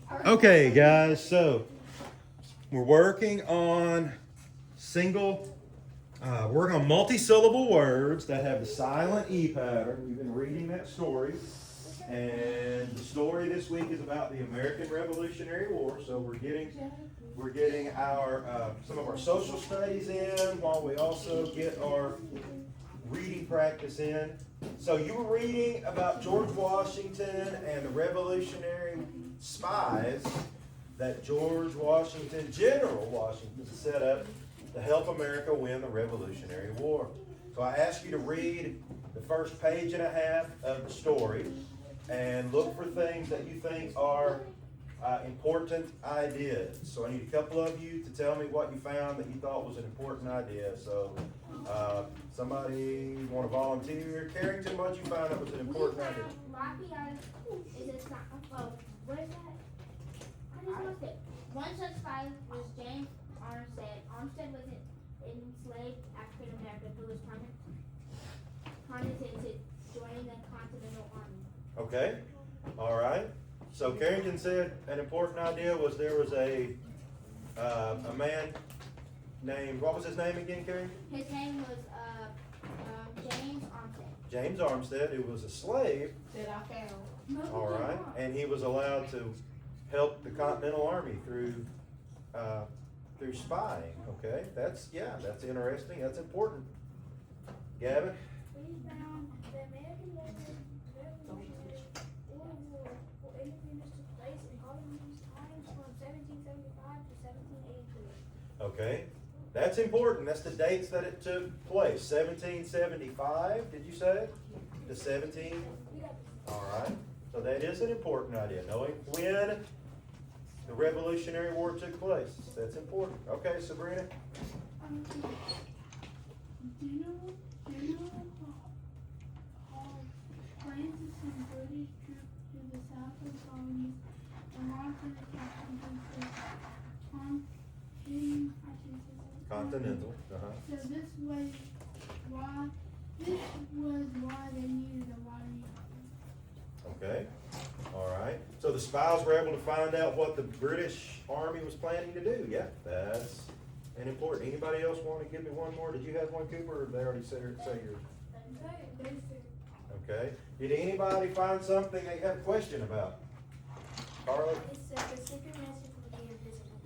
Okay, guys, so we're working on working on multi-syllable words that have the silent E pattern. We've been reading that story, and the story this week is about the American Revolutionary War. So we're getting our some of our social studies in while we also get our reading practice in. So you were reading about George Washington and the Revolutionary spies that General Washington set up to help America win the Revolutionary War. So I asked you to read the first page and a half of the story and look for things that you think are important ideas. So I need a couple of you to tell me what you found that you thought was an important idea. So somebody want to volunteer? Carrington, what you found that was an important idea? What is that? One such spy was James Armstead. Armstead was an enslaved African American who was prominent to joining the Continental Army. Okay, all right. So Carrington said an important idea was there was a man named, what was his name again, Carrington? His name was James Armstead. James Armstead, who was a slave. That I found. All right, and he was allowed to help the Continental Army through spying. Okay, that's interesting. That's important. Gavin? We found the American Revolutionary War for independence took place in Hollywood's times from 1775 to 1783. Okay, that's important. That's the dates that it took place. 1775, did you say? To 17? All right. So that is an important idea, knowing when the Revolutionary War took place. That's important. Okay, Sabrina? General Hall planned to send British troops to the south of colonies and launched an attack against the Continental. So this was why they needed a lot of Okay. All right. So the spies were able to find out what the British Army was planning to do. Yeah, that's an important. Anybody else want to give me one more? Did you have one, Cooper, or did they already say yours? Okay. Did anybody find something they had a question about? Carla? It said the secret message would be invisible.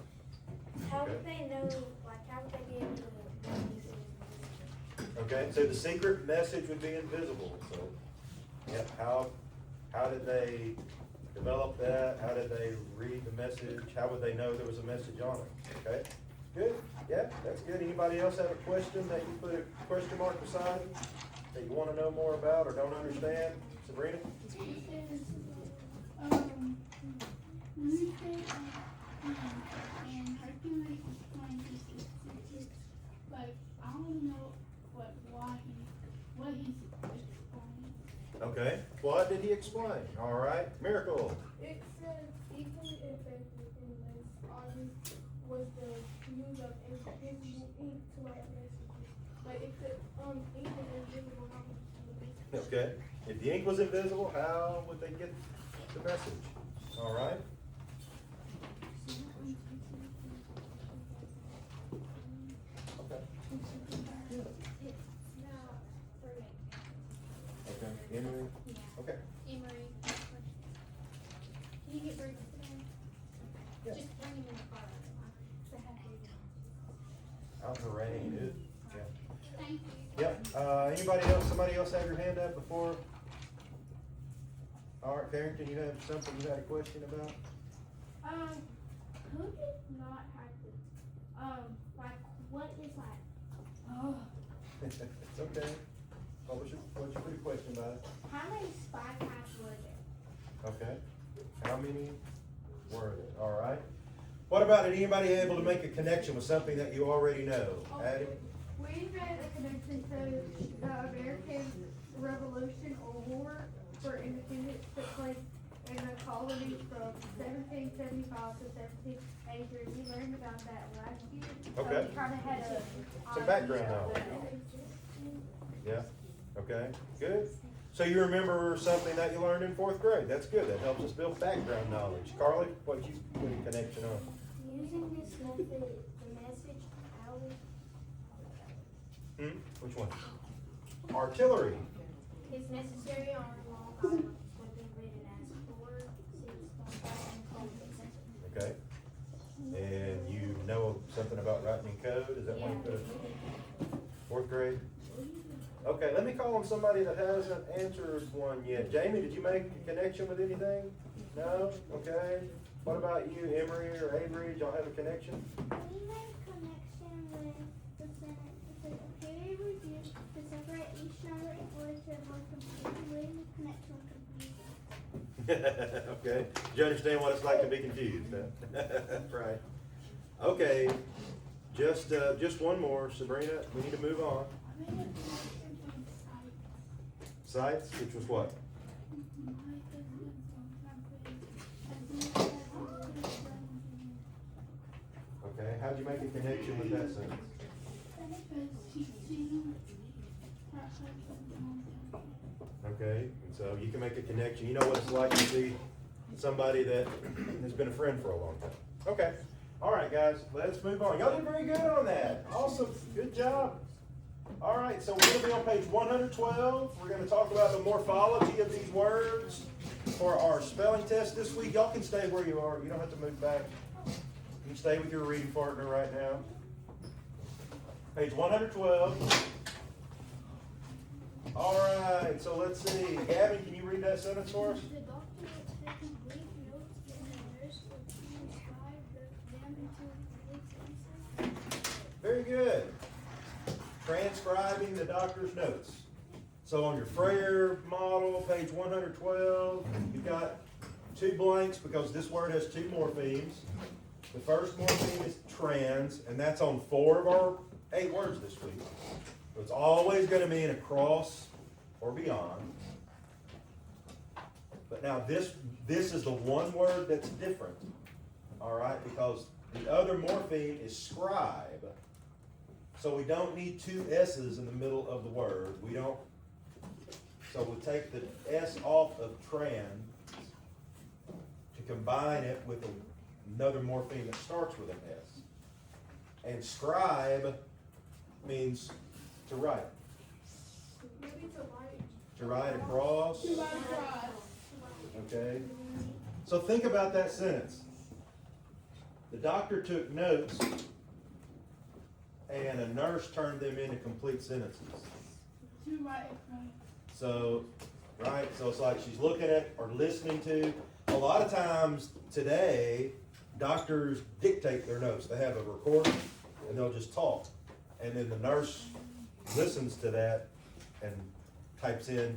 How would they know, how would they be able to know this is invisible? Okay, so the secret message would be invisible. So, yeah, how did they develop that? How did they read the message? How would they know there was a message on it? Okay, good. Yeah, that's good. Anybody else have a question that you put a question mark beside that you want to know more about or don't understand? Sabrina? And Hercules is trying to I don't know what he's explaining. Okay, what did he explain? All right, Miracle. It says equally effective in this artist was the use of invisible ink to write messages. Like if the ink was invisible, how would you do it? Okay, if the ink was invisible, how would they get the message? All right. Okay. Okay, Emory. Okay. Emery. Can you get Bruce today? Yeah. Just bring him in the car. Out in the rain, dude. Yeah. Thank you. Yep. Anybody else? Somebody else have your hand up before? All right, Carrington, you have something you had a question about? Who did not have to, what is It's okay. What's your big question about it? How many spy casts were there? Okay. How many were there? All right. What about it? Anybody able to make a connection with something that you already know? Addie? We read a connection to the American Revolution or War for Independence took place in the colonies from 1775 to 1783. We learned about that last year. Okay. So we kind of had Some background idea of knowledge. that. Yeah. Okay. Good. So you remember something that you learned in 4th grade. That's good. That helps us build background knowledge. Carly, what you put a connection on? Using this method, the message out Which one? Artillery. is necessary on a long island would be written as 4, 6, 1, and Okay. And you know something about writing in code? Is that why you put it? 4th grade? Okay, let me call on somebody that hasn't answered one yet. Jamie, did you make a connection with anything? No? Okay. What about you, Emery or Avery? Did y'all have a connection? We made a connection with the sentence. It says, a period review to separate each number in order to avoid confusion. We made a connection with confusion. Okay. Do you understand what it's like to be confused? Huh? Right. Okay. Just one more, Sabrina. We need to move on. Sites, which was what? Okay. How'd you make a connection with that sentence? Okay, and so you can make a connection. You know what it's like to see somebody that has been a friend for a long time. Okay. All right, guys, let's move on. Y'all did very good on that. Awesome. Good job. All right, so we're going to be on page 112. We're going to talk about the morphology of these words for our spelling test this week. Y'all can stay where you are. You don't have to move back. You can stay with your reading partner right now. Page 112. All right, so let's see. Gavin, can you read that sentence for us? The doctor was taking brief notes and the nurse would transcribe them into sentences. Very good. Transcribing the doctor's notes. So on your Freyer model, page 112, you've got 2 blanks because this word has 2 morphemes. The first morpheme is trans, and that's on 4 of our 8 words this week. So it's always going to mean across or beyond. But now this is the one word that's different, all right, because the other morpheme is scribe. So we don't need 2 S's in the middle of the word. We don't. So we'll take the S off of trans to combine it with another morpheme that starts with an S. And scribe means to write. Maybe to write. To write across. To write across. Okay. So think about that sentence. The doctor took notes and a nurse turned them into complete sentences. To write across. So, right, so it's like she's looking at or listening to. A lot of times today, doctors dictate their notes. They have a recording and they'll just talk. And then the nurse listens to that and types in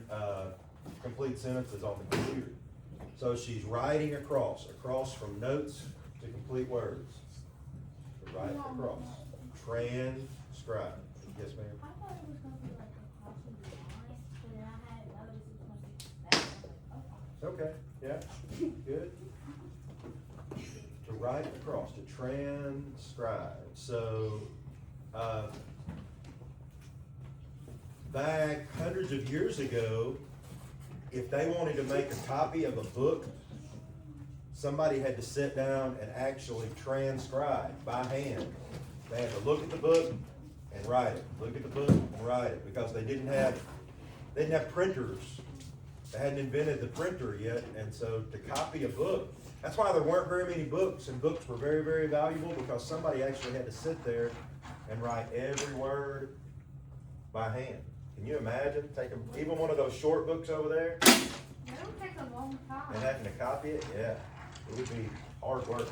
complete sentences on the computer. So she's writing across from notes to complete words. To write across. Transcribe. Yes, ma'am? I thought it was going to be like across and beyond, but then I had noticed it was going to be that. Okay, yeah, good. To write across, to transcribe. So, back hundreds of years ago, if they wanted to make a copy of a book, somebody had to sit down and actually transcribe by hand. They had to look at the book and write it. Look at the book and write it, because they didn't have printers. They hadn't invented the printer yet, and so to copy a book, that's why there weren't very many books, and books were very, very valuable, because somebody actually had to sit there and write every word by hand. Can you imagine taking even one of those short books over there That'll take a long time. and having to copy it? Yeah, it would be hard work.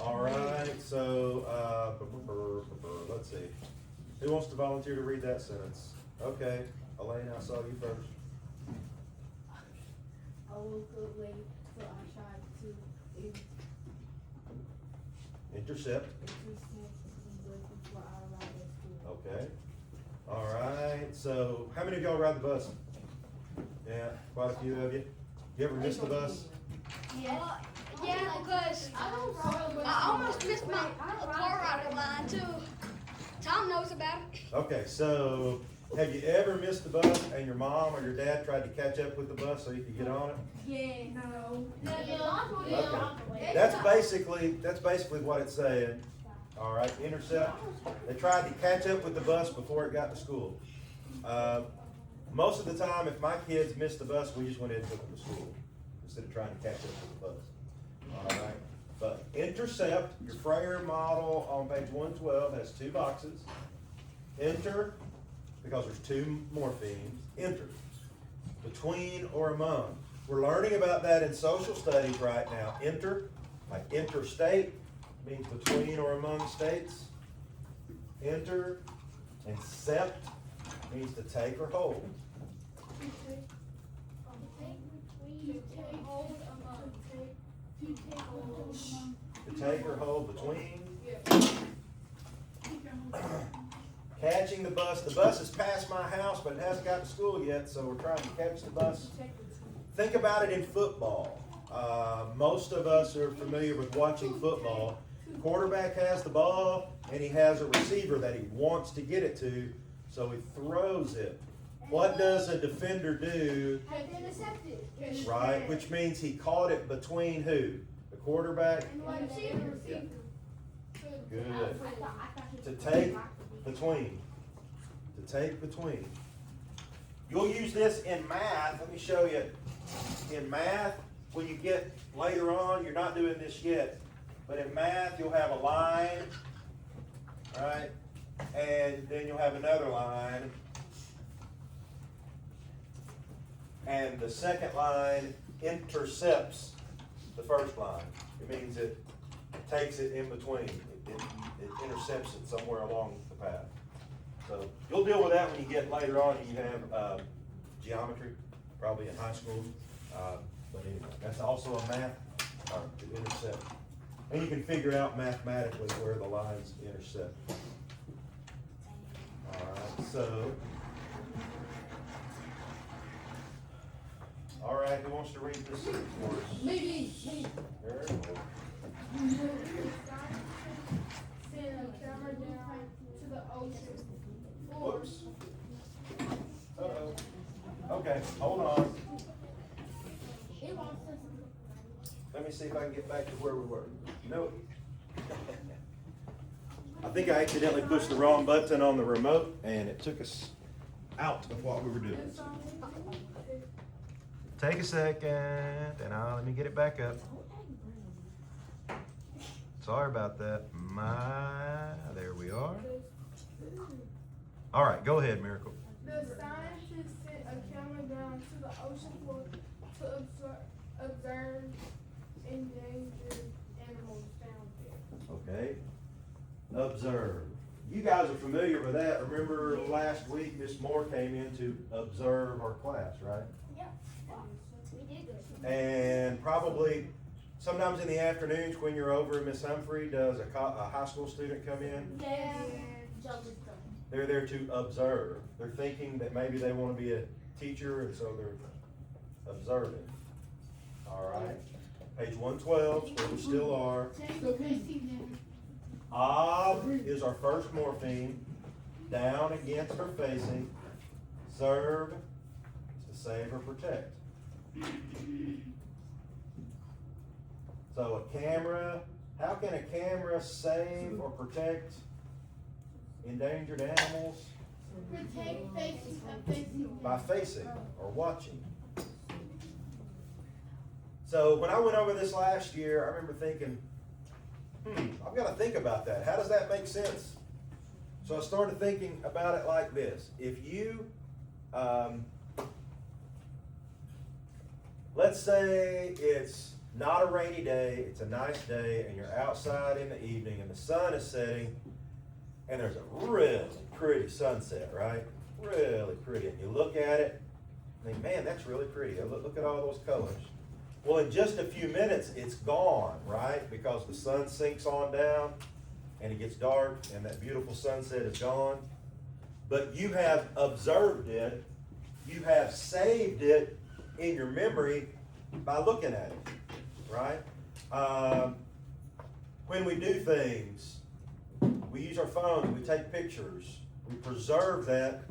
All right, so let's see. Who wants to volunteer to read that sentence? Okay, Elaine, I saw you first. I woke up late, so I tried to Intercept. intercept before I arrived at school. Okay. All right, so how many of y'all ride the bus? Yeah, quite a few of you. You ever miss the bus? Yeah, because I almost missed my car ride line too. Tom knows about it. Okay, so Have you ever missed the bus and your mom or your dad tried to catch up with the bus so you could get on it? Yeah. No. Okay. That's basically what it's saying. All right, intercept. They tried to catch up with the bus before it got to school. Most of the time, if my kids missed the bus, we just went ahead and took them to school instead of trying to catch up with the bus. All right, but intercept, your Freyer model on page 112 has two boxes. Enter, because there's two morphemes, enter, between or among. We're learning about that in social studies right now. Enter, like interstate, means between or among states. Enter, and sept means to take or hold. To take or hold between. Catching the bus. The bus has passed my house, but it hasn't got to school yet, so we're trying to catch the bus. Think about it in football. Most of us are familiar with watching football. The quarterback has the ball, and he has a receiver that he wants to get it to, so he throws it. What does a defender do? Right, which means he caught it between who? The quarterback? Yeah. Good. To take between. To take between. You'll use this in math. Let me show you. In math, when you get later on, you're not doing this yet, but in math, you'll have a line, right? And then you'll have another line. And the second line intercepts the first line. It means it takes it in between. It intercepts it somewhere along the path. So you'll deal with that when you get later on and you have geometry, probably in high school. But anyway, that's also a math, to intercept. And you can figure out mathematically where the lines intersect. All right, so. All right, who wants to read this for us? Me. Very well. Send a camera down to the ocean. Whoops. Uh-oh. Okay, hold on. Let me see if I can get back to where we were. Nope. I think I accidentally pushed the wrong button on the remote and it took us out of what we were doing. Take a second and let me get it back up. Sorry about that. There we are. All right, go ahead, Miracle. The scientists sent a camera down to the ocean floor to observe endangered animals found there. Okay. Observe. You guys are familiar with that. Remember last week Miss Moore came in to observe our class, right? Yeah. We did good. And probably sometimes in the afternoons when you're over at Miss Humphrey, does a high school student come in? Yeah. They're there to observe. They're thinking that maybe they want to be a teacher, and so they're observing. All right. Page 112, where we still are. Ob is our first morpheme. Down, against, or facing. Serve is to save or protect. So a camera, how can a camera save or protect endangered animals? Protect facing a facing. By facing or watching. So when I went over this last year, I remember thinking, I've got to think about that. How does that make sense? So I started thinking about it like this. If you, let's say it's not a rainy day, it's a nice day, and you're outside in the evening and the sun is setting, and there's a really pretty sunset, right? Really pretty. And you look at it and think, man, that's really pretty. Look at all those colors. Well, in just a few minutes, it's gone, right? Because the sun sinks on down and it gets dark and that beautiful sunset is gone. But you have observed it. You have saved it in your memory by looking at it, right? When we do things, we use our phones, we take pictures. We preserve that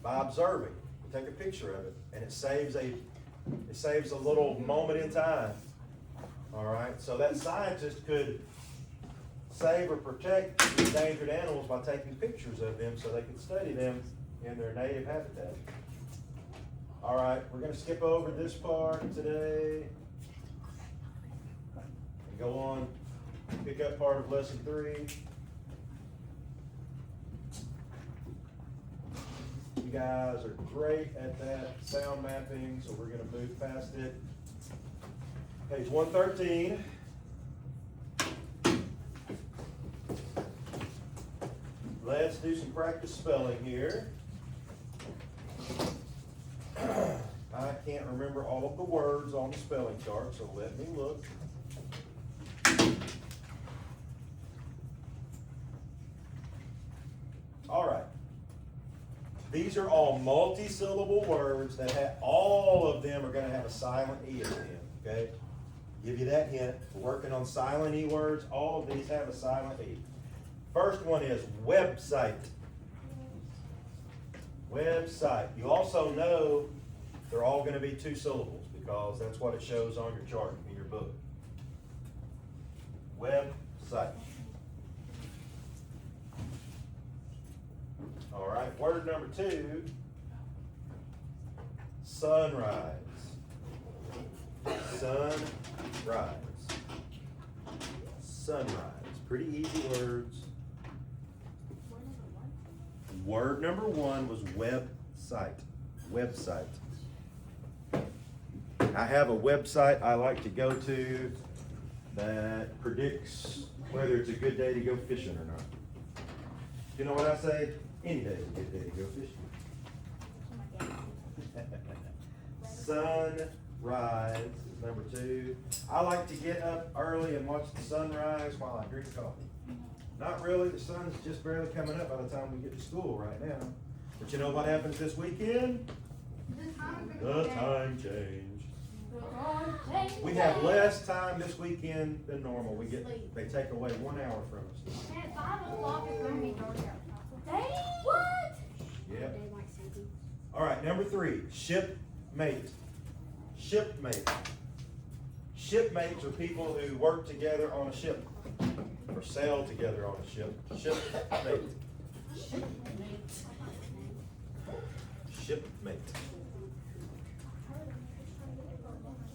by observing. You take a picture of it, and it saves a little moment in time. All right, so that scientist could save or protect endangered animals by taking pictures of them so they could study them in their native habitat. All right, we're going to skip over this part today and go on, pick up part of lesson 3. You guys are great at that sound mapping, so we're going to move past it. Page 113. Let's do some practice spelling here. I can't remember all of the words on the spelling chart, so let me look. All right. These are all multi-syllable words that have, all of them are going to have a silent E at the end, okay? Give you that hint. We're working on silent E words. All of these have a silent E. First one is website. Website. You also know they're all going to be 2 syllables because that's what it shows on your chart in your book. Website. All right, word number 2, sunrise. Sunrise. Sunrise. Pretty easy words. Word number 1 was website. Website. I have a website I like to go to that predicts whether it's a good day to go fishing or not. You know what I say? Any day is a good day to go fishing. Sunrise is number 2. I like to get up early and watch the sunrise while I drink coffee. Not really, the sun's just barely coming up by the time we get to school right now. But you know what happens this weekend? The time change. We have less time this weekend than normal. They take away 1 hour from us. At 5 o'clock it's gonna be dark out. Dang! What? Yep. All right, number 3, shipmate. Shipmate. Shipmates are people who work together on a ship or sail together on a ship. Shipmate. Shipmate.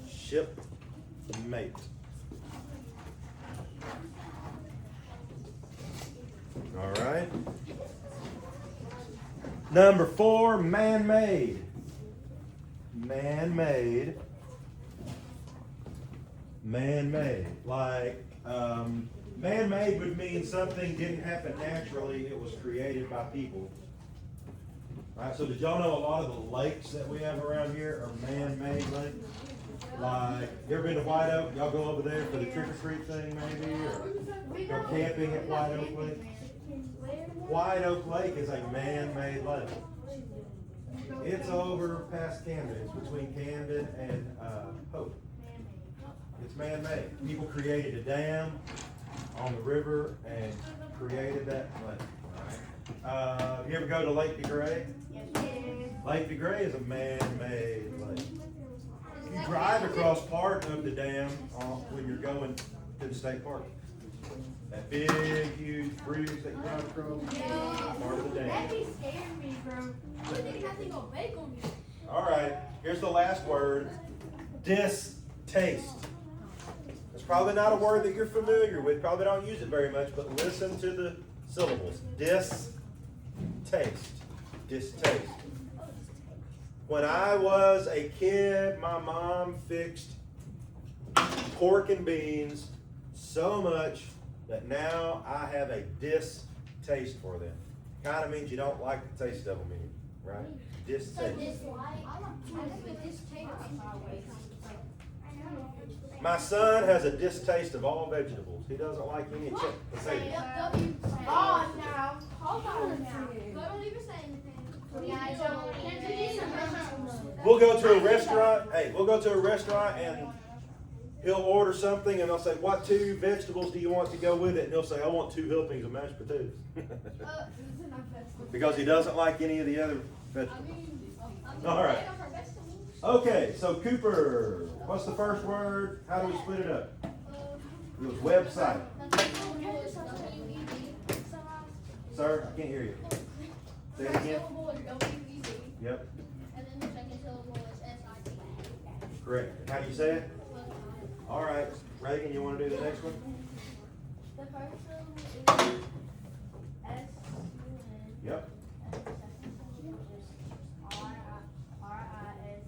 Shipmate. All right. Number 4, man-made. Man-made. Man-made. Like, man-made would mean something didn't happen naturally, it was created by people. Right, so did y'all know a lot of the lakes that we have around here are man-made lakes? Like, you ever been to White Oak? Y'all go over there for the trick-or-treat thing maybe? Or go camping at White Oak Lake? White Oak Lake is a man-made lake. It's over past Camden. It's between Camden and Hope. It's man-made. People created a dam on the river and created that lake. You ever go to Lake DeGray? Lake DeGray is a man-made lake. You drive across part of the dam when you're going to the state park. That big, huge bridge that you drive across, part of the dam. That be scaring me, bro. I think that thing gonna bake on you. All right, here's the last word, distaste. It's probably not a word that you're familiar with, probably don't use it very much, but listen to the syllables. Distaste. Distaste. When I was a kid, my mom fixed pork and beans so much that now I have a distaste for them. Kind of means you don't like the taste of them anymore, right? Distaste. I think with this taste sideways. My son has a distaste of all vegetables. He doesn't like any potatoes. Oh, now. Hold on now. Don't even say anything. We'll go to a restaurant. Hey, we'll go to a restaurant and he'll order something and they'll say, "What 2 vegetables do you want to go with it?" And he'll say, "I want 2 helpings of mashed potatoes." Because he doesn't like any of the other vegetables. I mean, All right. they are vegetables. Okay, so Cooper, what's the first word? How do we split it up? It was website. Sir, I can't hear you. Say it First again. syllable is W-E-D, Yep, and then the second syllable is S-I-T. correct. How do you say it? All right, Reagan, you want to do the next one? The first syllable is S-U-N. Yep. And the second syllable is R-I-S.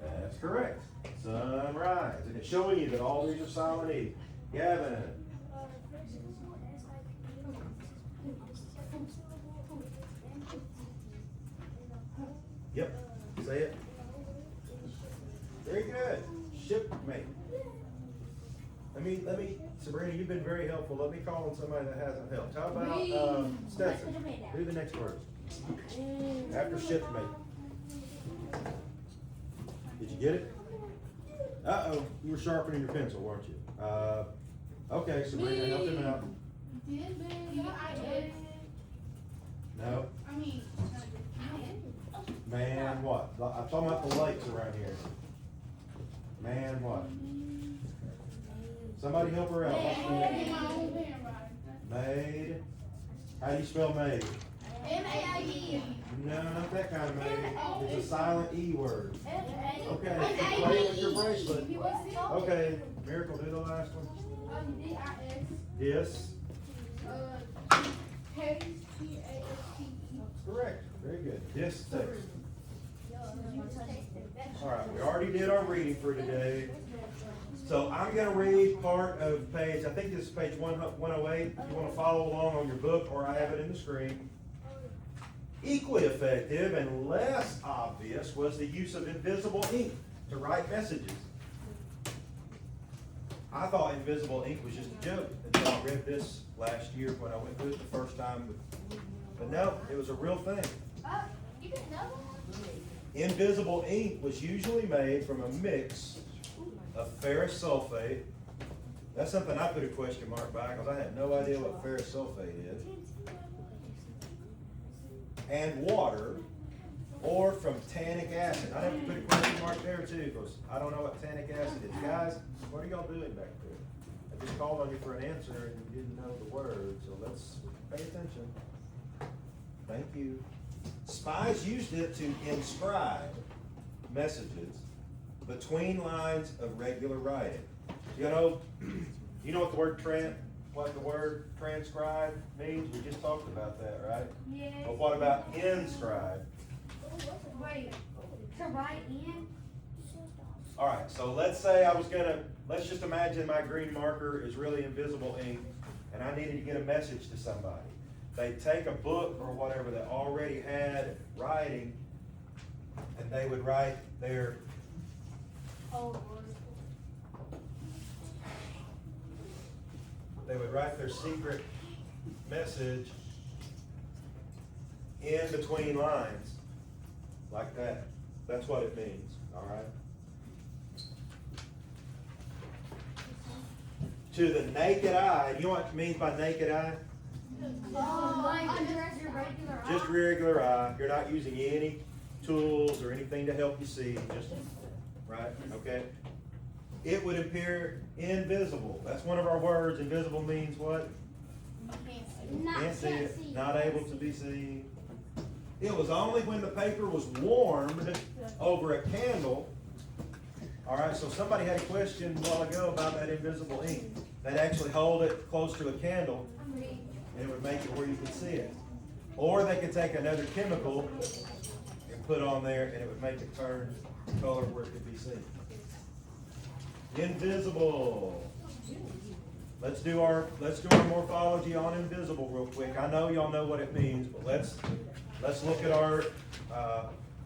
That's correct. Sunrise. And it's showing you that all these are silent E. Gavin. Yep. Say it. Very good. Shipmate. Let me, Sabrina, you've been very helpful. Let me call on somebody that hasn't helped. How about, Stetson? Do the next word. After shipmate. Did you get it? Uh-oh, you were sharpening your pencil, weren't you? Okay, Sabrina, help him out. No? Man, what? I'm talking about the lakes around here. Man, what? Somebody help her out. Made. How do you spell made? M-A-I-D. No, not that kind of made. It's a silent E word. Okay, so play with your bracelet. Okay, Miracle, do the last one. D-I-S. Yes, K-T-A-S-T-E. correct. Very good. Yes, text. All right, we already did our reading for today. So I'm going to read part of page, I think this is page 108. If you want to follow along on your book, or I have it in the screen. Equally effective and less obvious was the use of invisible ink to write messages. I thought invisible ink was just a joke until I read this last year when I went through it the first time. But no, it was a real thing. You didn't know that? Invisible ink was usually made from a mix of ferrous sulfate. That's something I put a question mark by because I had no idea what ferrous sulfate is. And water, or from tannic acid. I'd have to put a question mark there too because I don't know what tannic acid is. Guys, what are y'all doing back there? I just called on you for an answer and you didn't know the word, so let's pay attention. Thank you. Spies used it to inscribe messages between lines of regular writing. You know what the word transcribe means? We just talked about that, right? Yeah. But what about inscribe? Wait, to write in? All right, so let's just imagine my green marker is really invisible ink and I needed to get a message to somebody. They'd take a book or whatever that already had writing and they would write their secret message in between lines, like that. That's what it means, all right? To the naked eye, you know what it means by naked eye? Like just your regular eye? Just regular eye. You're not using any tools or anything to help you see, just, right, okay? It would appear invisible. That's one of our words. Invisible means what? Can't see it, not able to be seen. It was only when the paper was warmed over a candle. All right, so somebody had a question a while ago about that invisible ink. They'd actually hold it close to a candle and it would make it where you could see it. Or they could take another chemical and put on there and it would make it turn color where it could be seen. Invisible. Let's do our morphology on invisible real quick. I know y'all know what it means, but let's look at our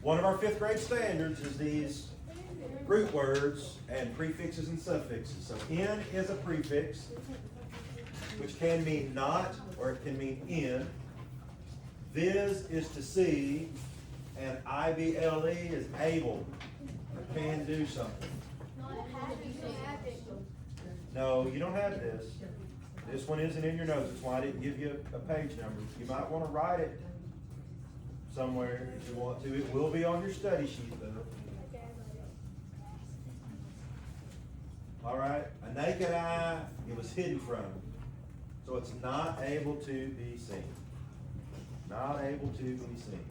one of our 5th grade standards is these root words and prefixes and suffixes. So in is a prefix, which can mean not or it can mean in. Viz is to see, and IBLE is able or can do something. No, you don't have this. This one isn't in your notes. That's why I didn't give you a page number. You might want to write it somewhere if you want to. It will be on your study sheet though. All right, a naked eye, it was hidden from. So it's not able to be seen. Not able to be seen.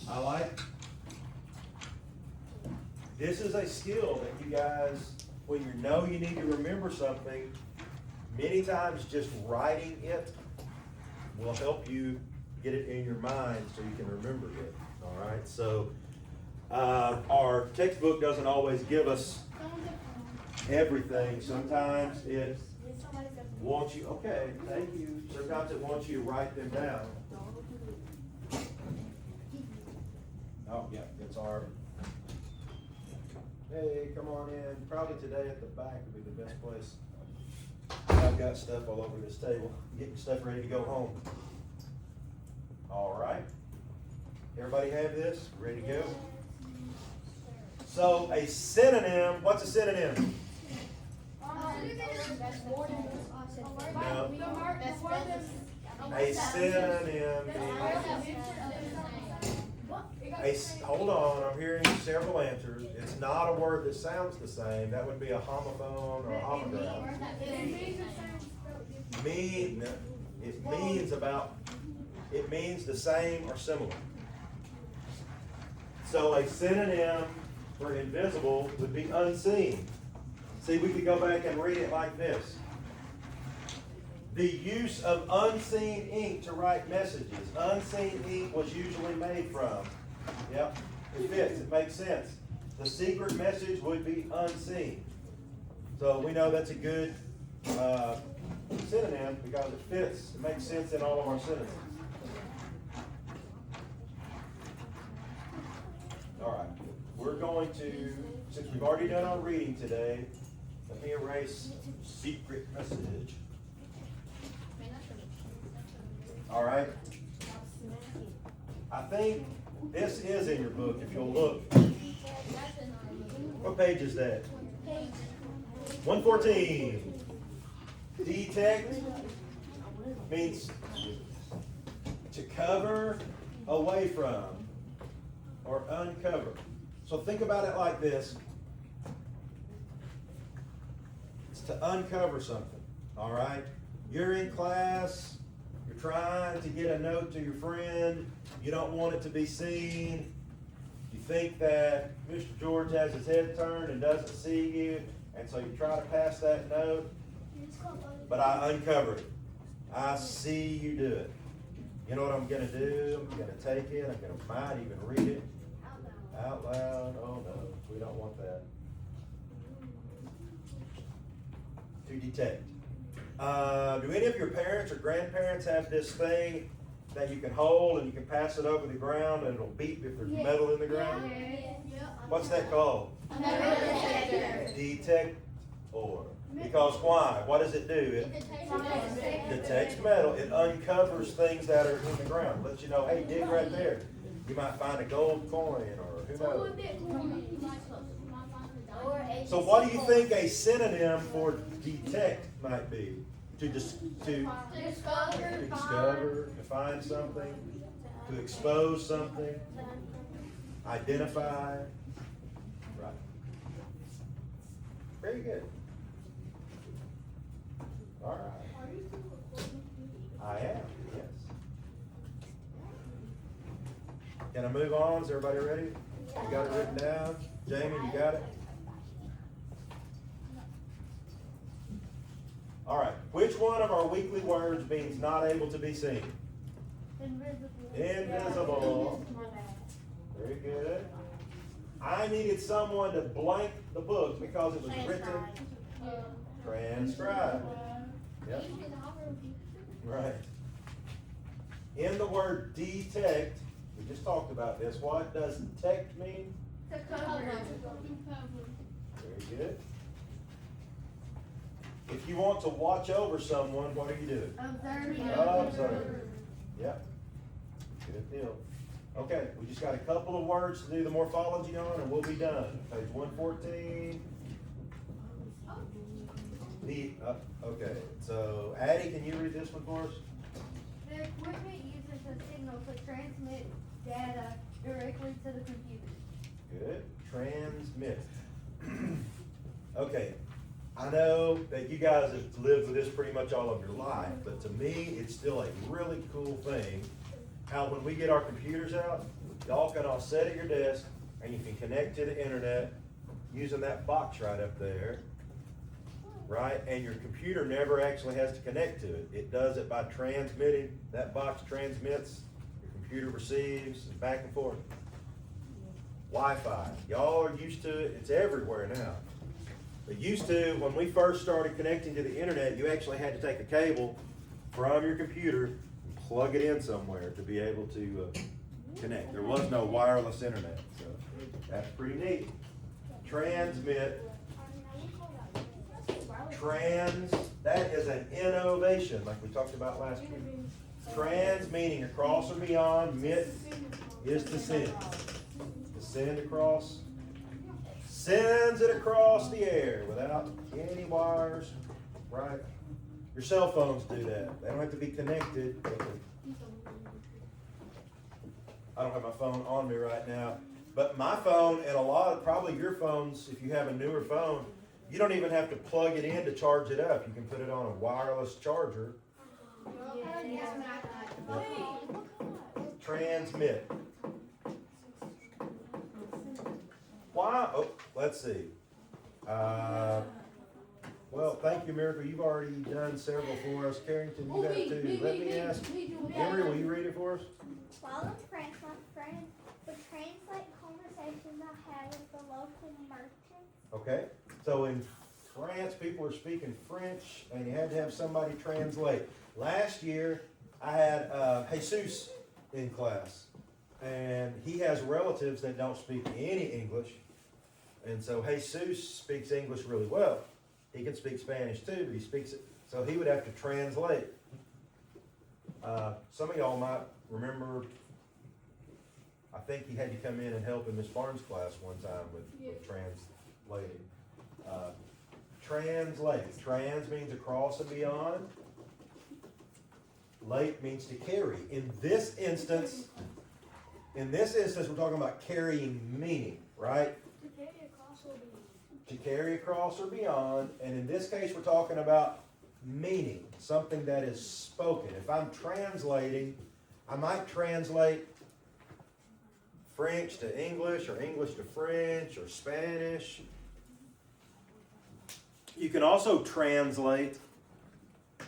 I like, this is a skill that you guys, when you know you need to remember something, many times just writing it will help you get it in your mind so you can remember it. All right, so our textbook doesn't always give us everything. Sometimes it wants you, okay, thank you. Sometimes it wants you to write them down. Oh, yeah, it's our, hey, come on in. Probably today at the back would be the best place. I've got stuff all over this table. Get your stuff ready to go home. All right. Everybody have this? Ready to go? So a synonym, what's a synonym? No. A synonym means, hold on, I'm hearing several answers. It's not a word that sounds the same. That would be a homophone or a homogram. It means the same or similar. So a synonym for invisible would be unseen. See, we could go back and read it like this. The use of unseen ink to write messages. Unseen ink was usually made from. Yep, it fits, it makes sense. The secret message would be unseen. So we know that's a good synonym because it fits, it makes sense in all of our synonyms. All right, we're going to, since we've already done our reading today, let me erase secret message. All right. I think this is in your book, if you'll look. What page is that? 114. Detect means to cover away from or uncover. So think about it like this. It's to uncover something, all right? You're in class, you're trying to get a note to your friend, you don't want it to be seen, you think that Mr. George has his head turned and doesn't see you, and so you try to pass that note, but I uncover it. I see you do it. You know what I'm going to do? I'm going to take it, I'm going to might even read it out loud. Oh no, we don't want that. To detect. Do any of your parents or grandparents have this thing that you can hold and you can pass it over the ground and it'll beep if there's metal in the ground? What's that called? Detector. Because why? What does it do? It detects metal. It uncovers things that are in the ground. Lets you know, hey, dig right there. You might find a gold coin or who knows. So what do you think a synonym for detect might be? To discover, to find something, to expose something, identify. Right. Very good. All right. I am, yes. Can I move on? Is everybody ready? You got it written down? Jamie, you got it? All right. Which one of our weekly words means not able to be seen? Invisible. Very good. I needed someone to blank the book because it was written. Transcribed. Yep. Right. In the word detect, we just talked about this. What does detect mean? To cover. Very good. If you want to watch over someone, what are you doing? Observing. Observe. Yep. Good deal. Okay, we just got a couple of words to do the morphology on and we'll be done. Page 114. Okay, so Addie, can you read this one for us? The equipment uses a signal to transmit data directly to the computer. Good. Transmit. Okay. I know that you guys have lived with this pretty much all of your life, but to me, it's still a really cool thing how when we get our computers out, y'all can all sit at your desk and you can connect to the internet using that box right up there, right? And your computer never actually has to connect to it. It does it by transmitting. That box transmits, your computer receives, and back and forth. Wi-Fi. Y'all are used to it. It's everywhere now. But used to, when we first started connecting to the internet, you actually had to take a cable from your computer and plug it in somewhere to be able to connect. There was no wireless internet, so that's pretty neat. Transmit. That is an innovation, like we talked about last week. Trans meaning across or beyond, mit is to send. To send across. Sends it across the air without any wires, right? Your cell phones do that. They don't have to be connected. I don't have my phone on me right now, but my phone and a lot of probably your phones, if you have a newer phone, you don't even have to plug it in to charge it up. You can put it on a wireless charger. Transmit. Why? Oh, let's see. Well, thank you, Miracle. You've already done several for us. Carrington, you have too. Let me ask. Emery, will you read it for us? While in France, my friend would translate conversations I had with the local merchants. Okay. So in France, people are speaking French, and you had to have somebody translate. Last year, I had Jesus in class, and he has relatives that don't speak any English, and so Jesus speaks English really well. He can speak Spanish too, but he speaks it, so he would have to translate. Some of y'all might remember, I think he had to come in and help in Miss Barnes' class one time with translating. Translate. Trans means across and beyond. Late means to carry. In this instance, we're talking about carrying meaning, right? To carry across or beyond. And in this case, we're talking about meaning, something that is spoken. If I'm translating, I might translate French to English, or English to French, or Spanish. You can also translate.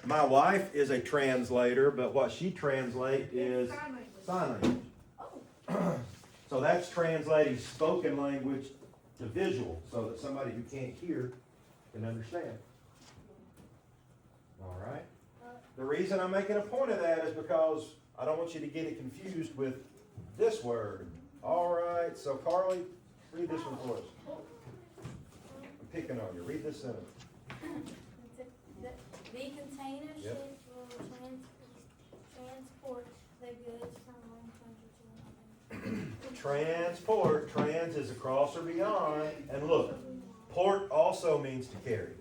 My wife is a translator, but what she translates is sign language. So that's translating spoken language to visual, so that somebody who can't hear can understand. All right? The reason I'm making a point of that is because I don't want you to get it confused with this word. All right, so Carly, read this one for us. I'm picking on you. Read this sentence. The container Yep. ship will transport the goods from one country to another. Transport. Trans is across or beyond. And look, port also means to carry.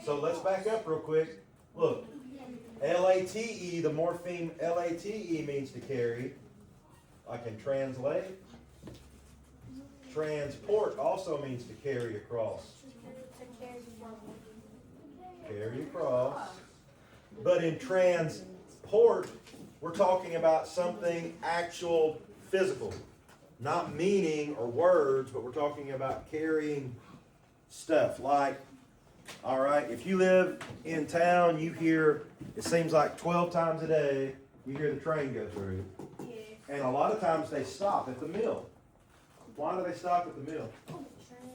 So let's back up real quick. Look, L-A-T-E, the morpheme L-A-T-E means to carry. I can translate. Transport also means to carry across. Carry across. But in transport, we're talking about something actual, physical. Not meaning or words, but we're talking about carrying stuff. Like, all right, if you live in town, you hear, it seems like 12 times a day, you hear the train go through. And a lot of times they stop at the mill. Why do they stop at the mill?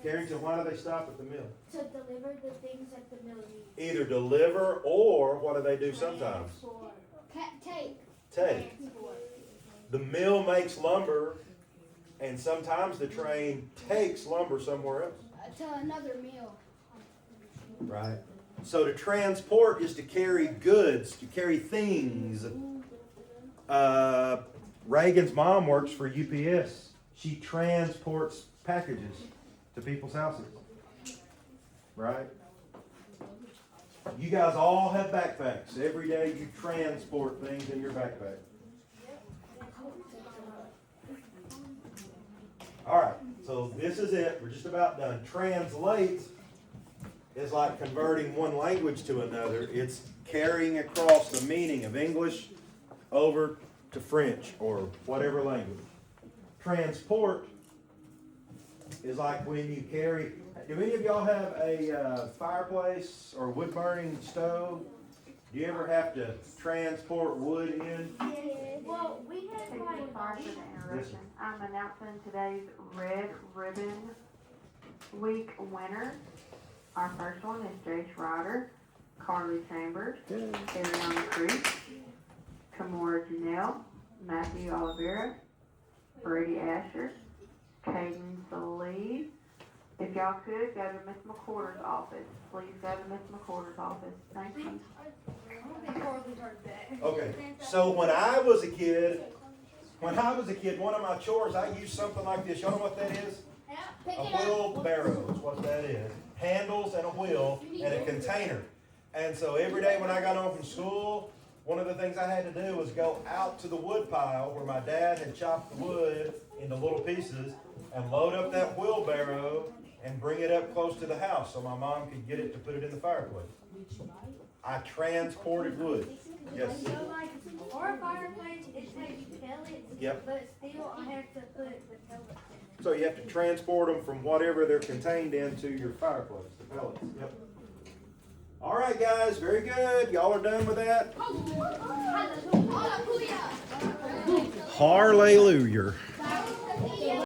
Carrington, why do they stop at the mill? To deliver the things that the mill needs. Either deliver, or what do they do sometimes? Take. The mill makes lumber, and sometimes the train takes lumber somewhere else. To another meal. Right? So to transport is to carry goods, to carry things. Reagan's mom works for UPS. She transports packages to people's houses. Right? You guys all have backpacks. Every day you transport things in your backpack. All right, so this is it. We're just about done. Translate is like converting one language to another. It's carrying across the meaning of English over to French or whatever language. Transport is like when you carry. Do any of y'all have a fireplace or wood burning stove? Do you ever have to transport wood in? Well, we had like. Sorry for the interruption. I'm announcing today's Red Ribbon Week winners. Our first one is Jace Ryder, Carly Chambers, Ariana Creek, Kamora Janelle, Matthew Oliveira, Brady Asher, Caden Salee. If y'all could, go to Miss McCorder's office. Please go to Miss McCorder's office. Thank you. Okay, so when I was a kid, one of my chores, I used something like this. Y'all know what that is? A wheelbarrow is what that is. Handles and a wheel and a container. And so every day when I got home from school, one of the things I had to do was go out to the wood pile where my dad had chopped the wood into little pieces and load up that wheelbarrow and bring it up close to the house so my mom could get it to put it in the fireplace. I transported wood. Yes. So like, or a fireplace, it's like pellets. Yep. But still, I have to put the pellets in. So you have to transport them from whatever they're contained into your fireplace, the pellets. Yep. All right, guys, very good. Y'all are done with that? Hallelujah.